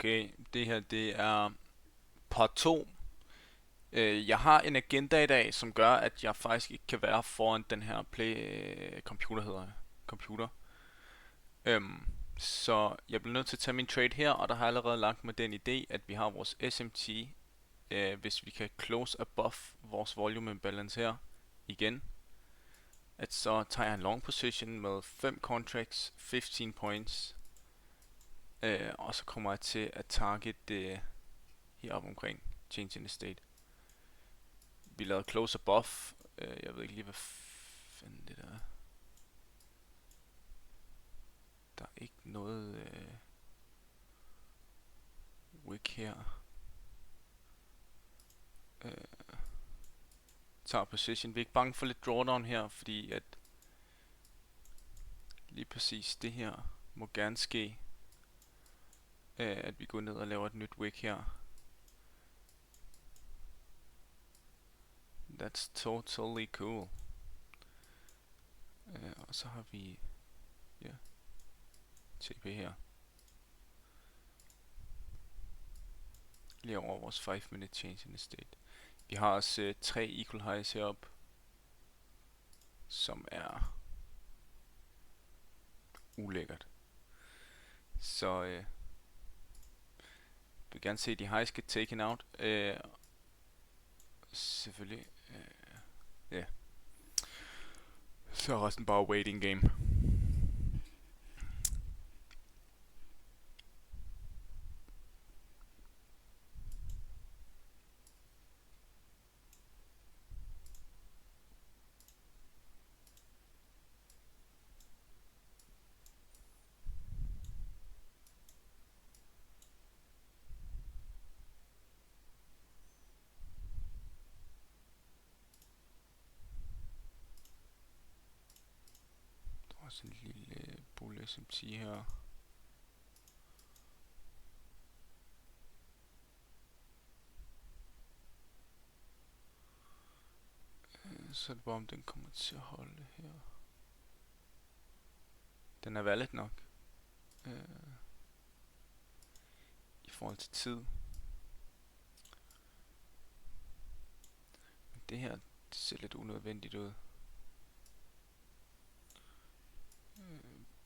Okay, det her det er part 2. Jeg har en agenda i dag, som gør, at jeg faktisk ikke kan være foran den her computer, hedder det. Computer. Så jeg bliver nødt til at tage min trade her, og der har jeg allerede lagt med den idé, at vi har vores SMT, hvis vi kan close above vores volume imbalance her igen, at så tager jeg en long position med 5 contracts, 15 points, og så kommer jeg til at target det heroppe omkring change in the state. Vi lavede close above. Jeg ved ikke lige, hvad fanden det der er. Der er ikke noget wick her. Tager position. Vi er ikke bange for lidt drawdown her, fordi at lige præcis det her må gerne ske. At vi går ned og laver et nyt wick her. That's totally cool. Og så har vi TP her. Lige over vores 5-minute change in the state. Vi har også 3 equal highs heroppe, som er ulækkert. Så jeg vil gerne se de highs get taken out. Selvfølgelig. Ja. Så er resten bare waiting game. Der er også en lille bull SMT her. Så er det bare om den kommer til at holde her. Den er valid nok. I forhold til tid. Men det her, det ser lidt unødvendigt ud.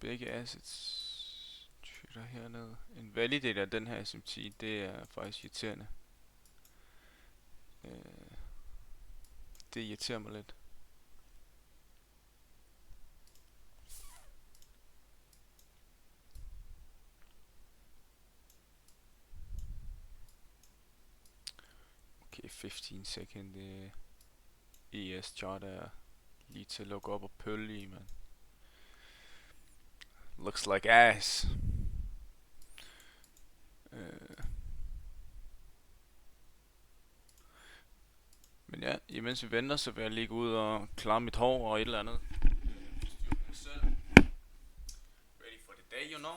Begge assets trader hernede. En validator af den her SMT, det er faktisk irriterende. Det irriterer mig lidt. Okay, 15 second ES chart er lige til at lukke op og pølle i, man. Looks like ass. Men ja, imens vi venter, så vil jeg lige gå ud og klare mit hår og et eller andet. Ready for the day, you know?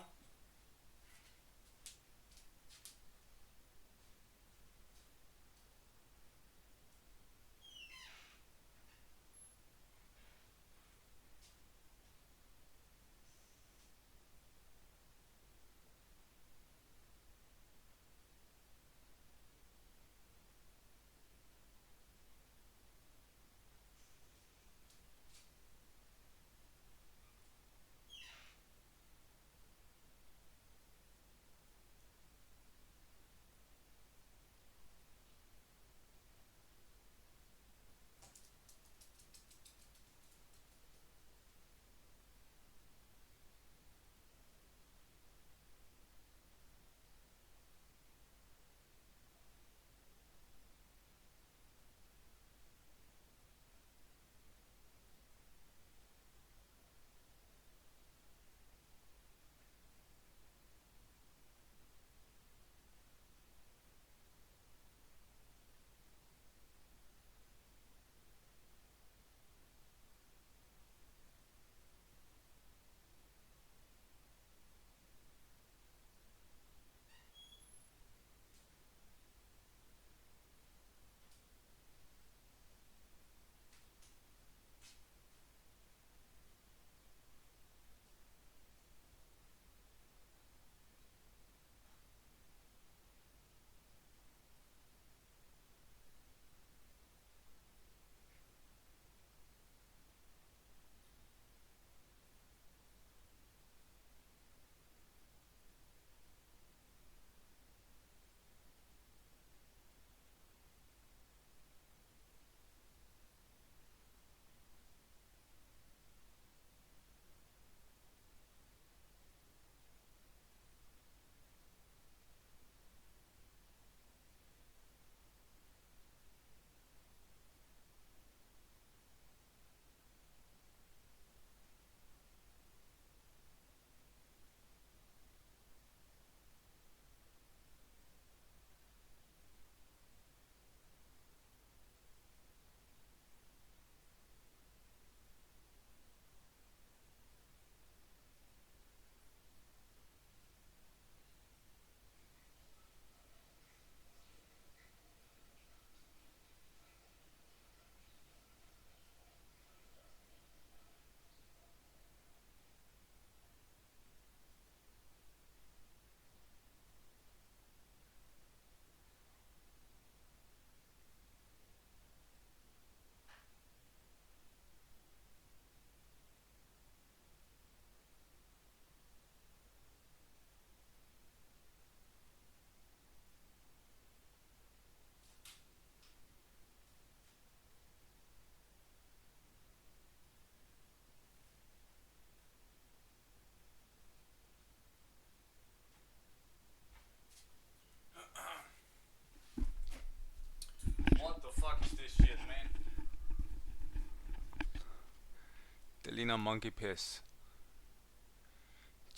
ligner monkey piss.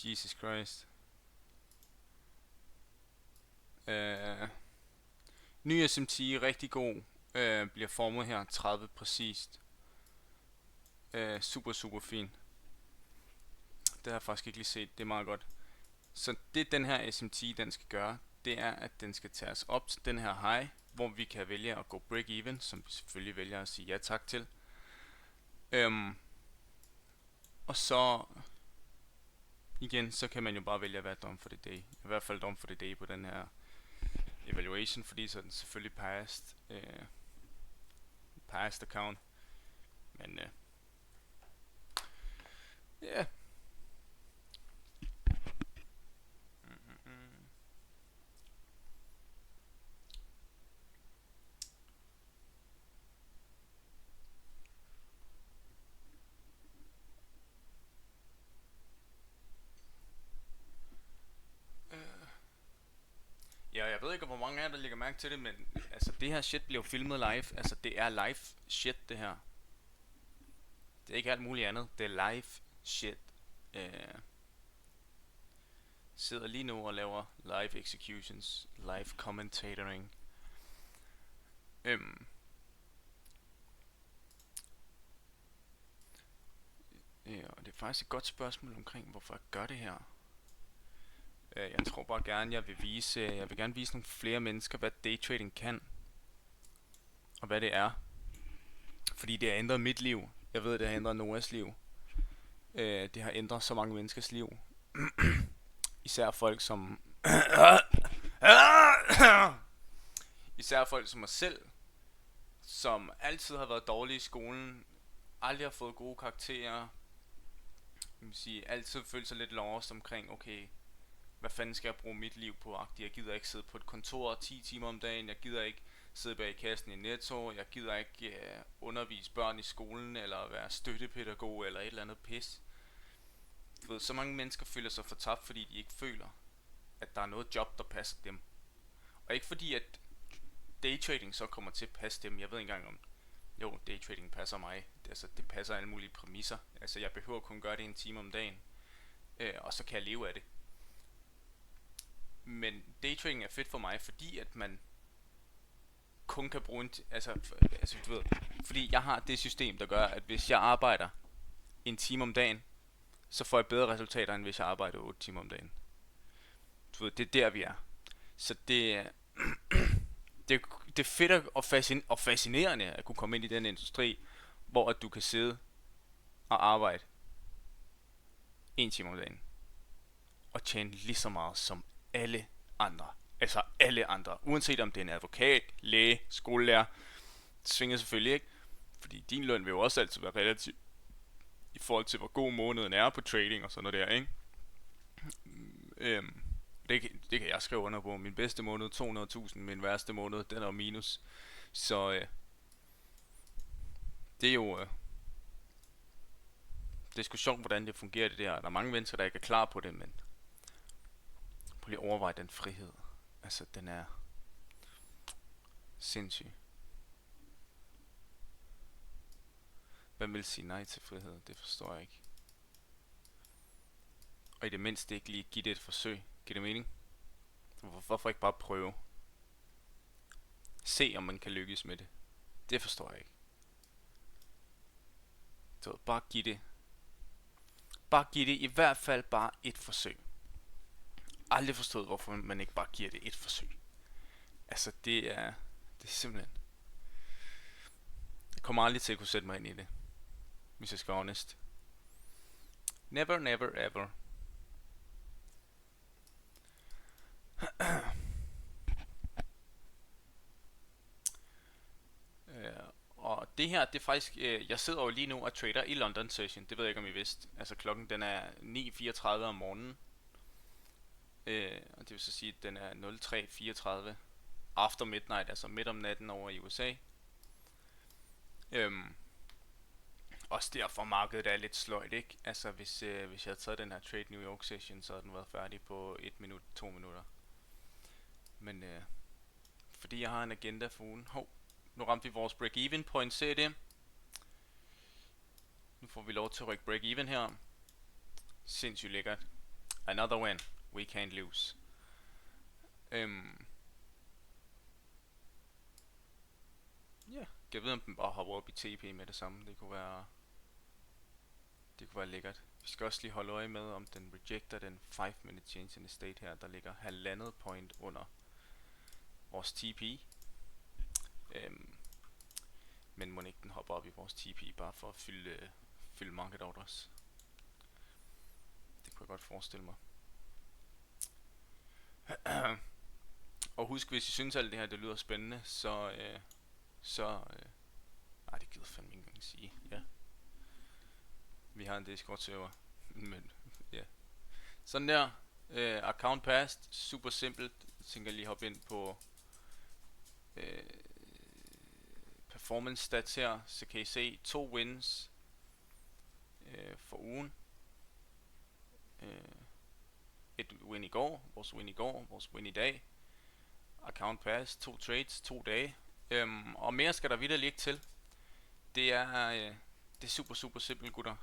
Jesus Christ. Ny SMT, rigtig god. Bliver formet her 30 præcist. Super fin. Det har jeg faktisk ikke lige set. Det er meget godt. Så det den her SMT den skal gøre, det er at den skal tage os op til den her high, hvor vi kan vælge at gå break even, som vi selvfølgelig vælger at sige ja tak til. Og så igen, så kan man jo bare vælge at være done for the day. I hvert fald done for the day på den her evaluation, fordi så er den selvfølgelig passed account. Men ja. Ja, jeg ved ikke hvor mange af jer der lægger mærke til det, men altså det her shit bliver filmet live. Altså det er live shit det her. Det er ikke alt muligt andet. Det er live shit. Sidder lige nu og laver live executions, live commentatoring. Ja, og det er faktisk et godt spørgsmål omkring hvorfor jeg gør det her. Jeg tror bare gerne jeg vil gerne vise nogle flere mennesker hvad daytrading kan. Og hvad det er. Fordi det har ændret mit liv. Jeg ved det har ændret Noahs liv. Det har ændret så mange menneskers liv. Især folk som især folk som mig selv, som altid har været dårlige i skolen, aldrig har fået gode karakterer, altid følt sig lidt lost omkring, okay, hvad fanden skal jeg bruge mit liv på? Jeg gider ikke sidde på et kontor 10 timer om dagen, jeg gider ikke sidde bag kassen i Netto, jeg gider ikke undervise børn i skolen, eller være støttepædagog, eller et eller andet pis. Du ved, så mange mennesker føler sig fortabt, fordi de ikke føler, at der er noget job, der passer dem. Og ikke fordi, at daytrading så kommer til at passe dem. Jeg ved ikke engang om, jo, daytrading passer mig. Det passer alle mulige præmisser. Altså, jeg behøver kun gøre det en time om dagen. Og så kan jeg leve af det. Men daytrading er fedt for mig, fordi at man kun kan bruge du ved, fordi jeg har det system, der gør, at hvis jeg arbejder en time om dagen, så får jeg bedre resultater, end hvis jeg arbejder 8 timer om dagen. Du ved, det er der vi er. Så det det er fedt og fascinerende at kunne komme ind i den industri, hvor at du kan sidde og arbejde 1 time om dagen og tjene lige så meget som alle andre. Altså alle andre, uanset om det er en advokat, læge, skolelærer. Det svinger selvfølgelig ikke, fordi din løn vil jo også altid være relativ i forhold til hvor god måneden er på trading og sådan noget der, ikke? Det kan jeg skrive under på. Min bedste måned 200.000, min værste måned den er minus. Så det er jo det er sgu sjovt hvordan det fungerer det der. Der er mange mennesker der ikke er klar på det, men prøv lige at overveje den frihed. Altså den er sindssyg. Hvem vil sige nej til frihed? Det forstår jeg ikke. Og i det mindste ikke lige give det et forsøg. Giver det mening? Hvorfor ikke bare prøve? Se om man kan lykkes med det. Det forstår jeg ikke. Så bare giv det. Bare giv det i hvert fald bare et forsøg. Aldrig forstået hvorfor man ikke bare giver det et forsøg. Altså det er simpelthen. Jeg kommer aldrig til at kunne sætte mig ind i det, hvis jeg skal være honest. Never, never, ever. Og det her, det er faktisk, jeg sidder jo lige nu og trader i London session, det ved jeg ikke om I vidste. Altså klokken den er 9:34 om morgenen. Og det vil så sige, at den er 03:34 after midnight, altså midt om natten over i USA. Også derfor markedet er lidt sløjt, ikke? Altså hvis jeg havde taget den her trade New York session, så havde den været færdig på 1 minut, 2 minutter. Men fordi jeg har en agenda for ugen. Nu ramte vi vores break-even point, se det. Nu får vi lov til at rykke break even her. Sindssygt lækkert. Another win. We can't lose. Ja, jeg ved om den bare hopper op i TP med det samme. Det kunne være lækkert. Vi skal også lige holde øje med, om den rejecter den 5-minute change in the state her, der ligger 1,5 point under vores TP. Men må ikke den hopper op i vores TP, bare for at fylde market orders. Det kunne jeg godt forestille mig. Og husk, hvis I synes alt det her det lyder spændende, så nej, det gider fandme ikke engang sige. Ja. Vi har en Discord server. Men ja. Sådan der. Account passed. Super simpelt. Jeg tænker lige hoppe ind på performance stats her. Så kan I se 2 wins for ugen. Et win i går. Vores win i går. Vores win i dag. Account passed. 2 trades. 2 dage. Og mere skal der vitterligt ikke til. Det er super simpelt, gutter.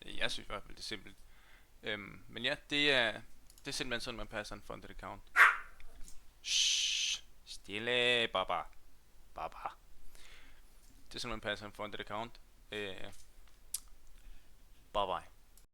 Jeg synes i hvert fald det er simpelt. Men ja, det er simpelthen sådan man passer en funded account. Shhh, stille, baba. Det er sådan man passer en funded account. Bye bye.